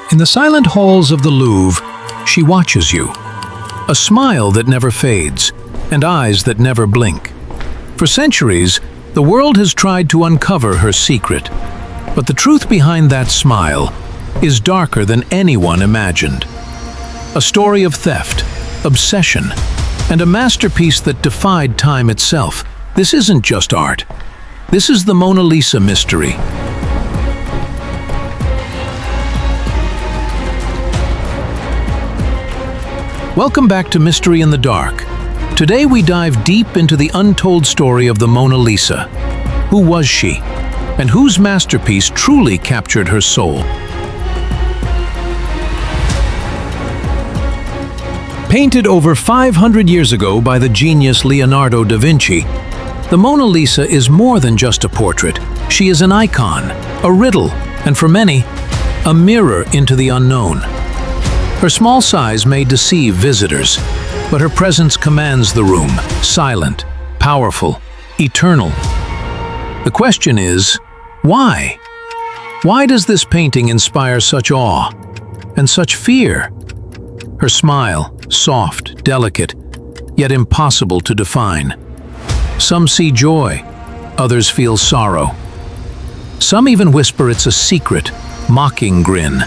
In the silent halls of the Louvre, she watches you. A smile that never fades, and eyes that never blink. For centuries, the world has tried to uncover her secret. But the truth behind that smile is darker than anyone imagined. A story of theft, obsession, and a masterpiece that defied time itself. This isn't just art. This is the Mona Lisa mystery. Welcome back to Mystery in the Dark. Today we dive deep into the untold story of the Mona Lisa. Who was she? And whose masterpiece truly captured her soul? Painted over 500 years ago by the genius Leonardo da Vinci, the Mona Lisa is more than just a portrait. She is an icon, a riddle, and for many, a mirror into the unknown. Her small size may deceive visitors, but her presence commands the room, silent, powerful, eternal. The question is, why? Why does this painting inspire such awe and such fear? Her smile, soft, delicate, yet impossible to define. Some see joy, others feel sorrow. Some even whisper it's a secret, mocking grin.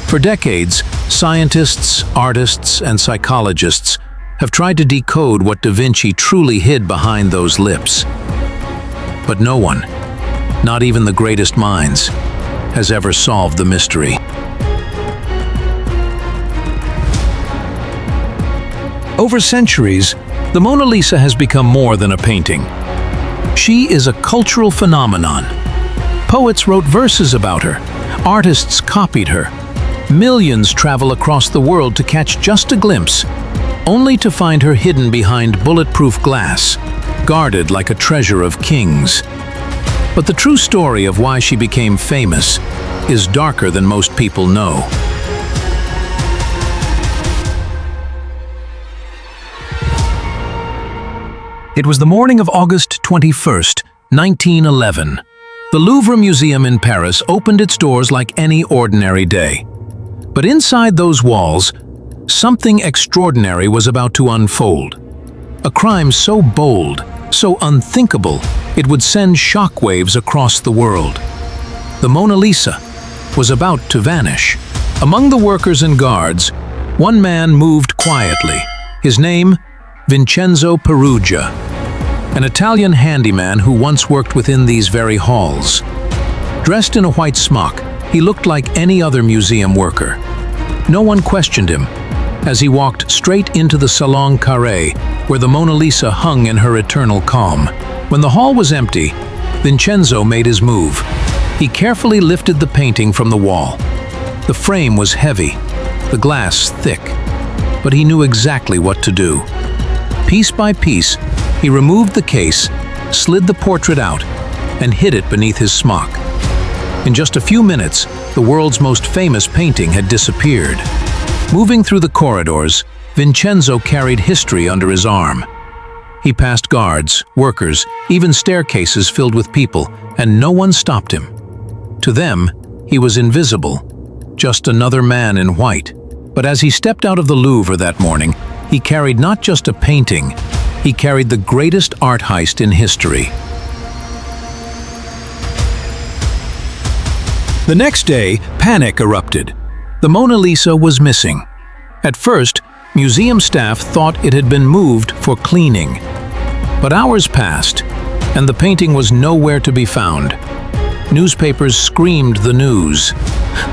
For decades, scientists, artists, and psychologists have tried to decode what Da Vinci truly hid behind those lips. But no one, not even the greatest minds, has ever solved the mystery. Over centuries, the Mona Lisa has become more than a painting. She is a cultural phenomenon. Poets wrote verses about her, artists copied her. Millions travel across the world to catch just a glimpse, only to find her hidden behind bulletproof glass, guarded like a treasure of kings. But the true story of why she became famous is darker than most people know. It was the morning of August 21st, 1911. The Louvre Museum in Paris opened its doors like any ordinary day. But inside those walls, something extraordinary was about to unfold. A crime so bold, so unthinkable, it would send shockwaves across the world. The Mona Lisa was about to vanish. Among the workers and guards, one man moved quietly. His name, Vincenzo Peruggia, an Italian handyman who once worked within these very halls. Dressed in a white smock, he looked like any other museum worker. No one questioned him, as he walked straight into the Salon Carré, where the Mona Lisa hung in her eternal calm. When the hall was empty, Vincenzo made his move. He carefully lifted the painting from the wall. The frame was heavy, the glass thick, but he knew exactly what to do. Piece by piece, he removed the case, slid the portrait out, and hid it beneath his smock. In just a few minutes, the world's most famous painting had disappeared. Moving through the corridors, Vincenzo carried history under his arm. He passed guards, workers, even staircases filled with people, and no one stopped him. To them, he was invisible, just another man in white. But as he stepped out of the Louvre that morning, he carried not just a painting, he carried the greatest art heist in history. The next day, panic erupted. The Mona Lisa was missing. At first, museum staff thought it had been moved for cleaning. But hours passed, and the painting was nowhere to be found. Newspapers screamed the news.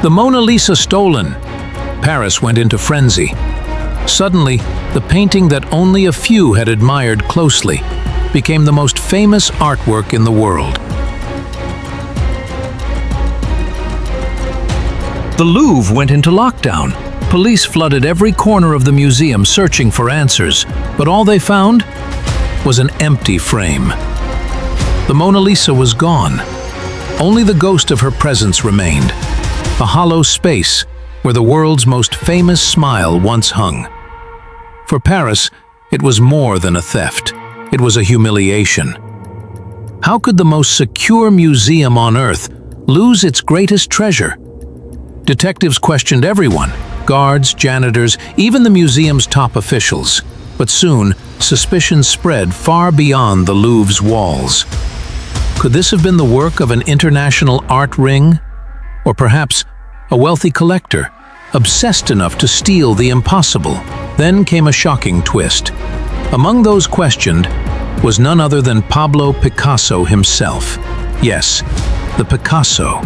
The Mona Lisa stolen! Paris went into frenzy. Suddenly, the painting that only a few had admired closely became the most famous artwork in the world. The Louvre went into lockdown. Police flooded every corner of the museum searching for answers, but all they found was an empty frame. The Mona Lisa was gone. Only the ghost of her presence remained, a hollow space where the world's most famous smile once hung. For Paris, it was more than a theft. It was a humiliation. How could the most secure museum on earth lose its greatest treasure? Detectives questioned everyone, guards, janitors, even the museum's top officials. But soon, suspicion spread far beyond the Louvre's walls. Could this have been the work of an international art ring? Or perhaps a wealthy collector, obsessed enough to steal the impossible? Then came a shocking twist. Among those questioned was none other than Pablo Picasso himself. Yes, the Picasso.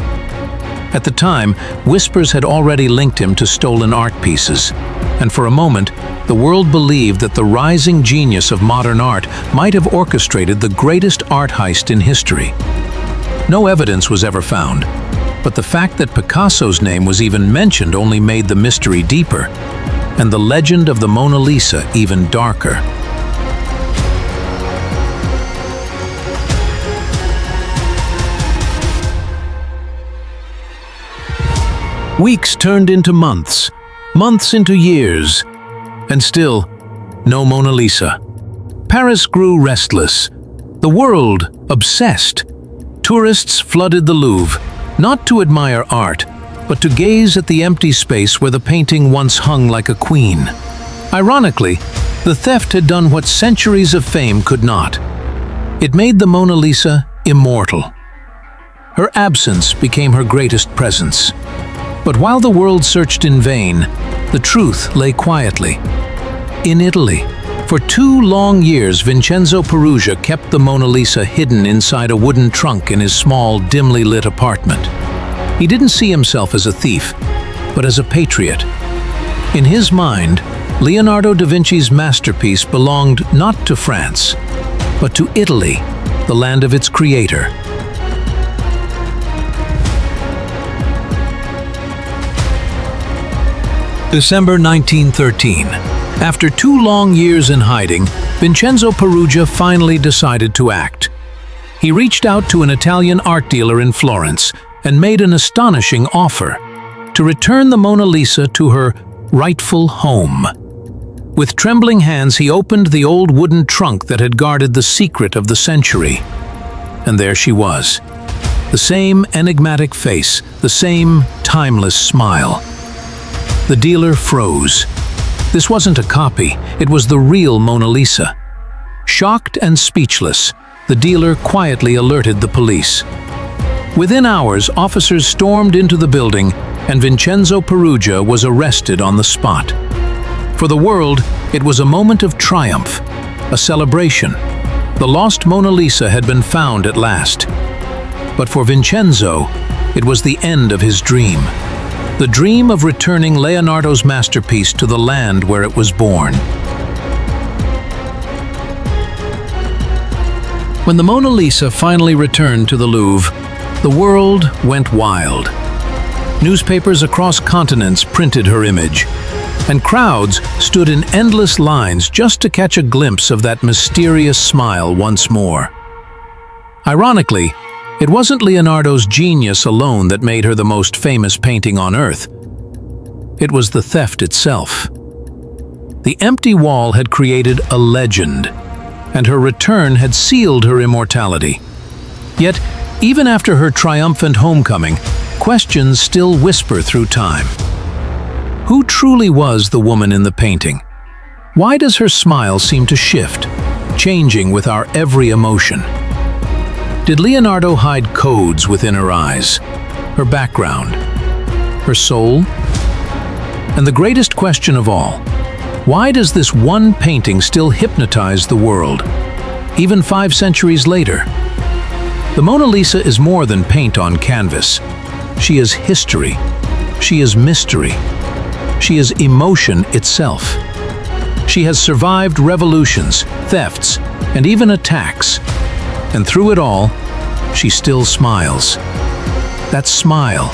At the time, whispers had already linked him to stolen art pieces, and for a moment, the world believed that the rising genius of modern art might have orchestrated the greatest art heist in history. No evidence was ever found, but the fact that Picasso's name was even mentioned only made the mystery deeper, and the legend of the Mona Lisa even darker. Weeks turned into months, months into years, and still, no Mona Lisa. Paris grew restless, the world obsessed. Tourists flooded the Louvre, not to admire art, but to gaze at the empty space where the painting once hung like a queen. Ironically, the theft had done what centuries of fame could not. It made the Mona Lisa immortal. Her absence became her greatest presence. But while the world searched in vain, the truth lay quietly. In Italy, for 2 long years, Vincenzo Peruggia kept the Mona Lisa hidden inside a wooden trunk in his small, dimly lit apartment. He didn't see himself as a thief, but as a patriot. In his mind, Leonardo da Vinci's masterpiece belonged not to France, but to Italy, the land of its creator. December 1913. After 2 long years in hiding, Vincenzo Peruggia finally decided to act. He reached out to an Italian art dealer in Florence and made an astonishing offer: to return the Mona Lisa to her rightful home. With trembling hands, he opened the old wooden trunk that had guarded the secret of the century. And there she was. The same enigmatic face, the same timeless smile. The dealer froze. This wasn't a copy, it was the real Mona Lisa. Shocked and speechless, the dealer quietly alerted the police. Within hours, officers stormed into the building, and Vincenzo Peruggia was arrested on the spot. For the world, it was a moment of triumph, a celebration. The lost Mona Lisa had been found at last. But for Vincenzo, it was the end of his dream. The dream of returning Leonardo's masterpiece to the land where it was born. When the Mona Lisa finally returned to the Louvre, the world went wild. Newspapers across continents printed her image, and crowds stood in endless lines just to catch a glimpse of that mysterious smile once more. Ironically, it wasn't Leonardo's genius alone that made her the most famous painting on Earth. It was the theft itself. The empty wall had created a legend, and her return had sealed her immortality. Yet, even after her triumphant homecoming, questions still whisper through time. Who truly was the woman in the painting? Why does her smile seem to shift, changing with our every emotion? Did Leonardo hide codes within her eyes, her background, her soul? And the greatest question of all, why does this one painting still hypnotize the world, even 5 centuries later? The Mona Lisa is more than paint on canvas. She is history. She is mystery. She is emotion itself. She has survived revolutions, thefts, and even attacks. And through it all, she still smiles. That smile,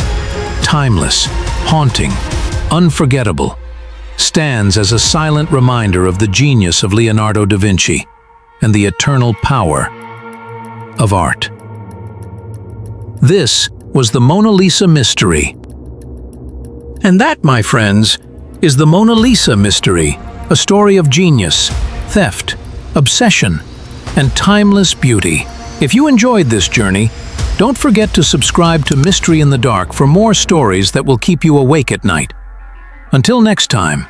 timeless, haunting, unforgettable, stands as a silent reminder of the genius of Leonardo da Vinci and the eternal power of art. This was the Mona Lisa mystery. And that, my friends, is the Mona Lisa mystery, a story of genius, theft, obsession, and timeless beauty. If you enjoyed this journey, Don't forget to subscribe to Mystery in the Dark for more stories that will keep you awake at night. Until next time,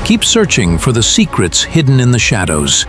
keep searching for the secrets hidden in the shadows.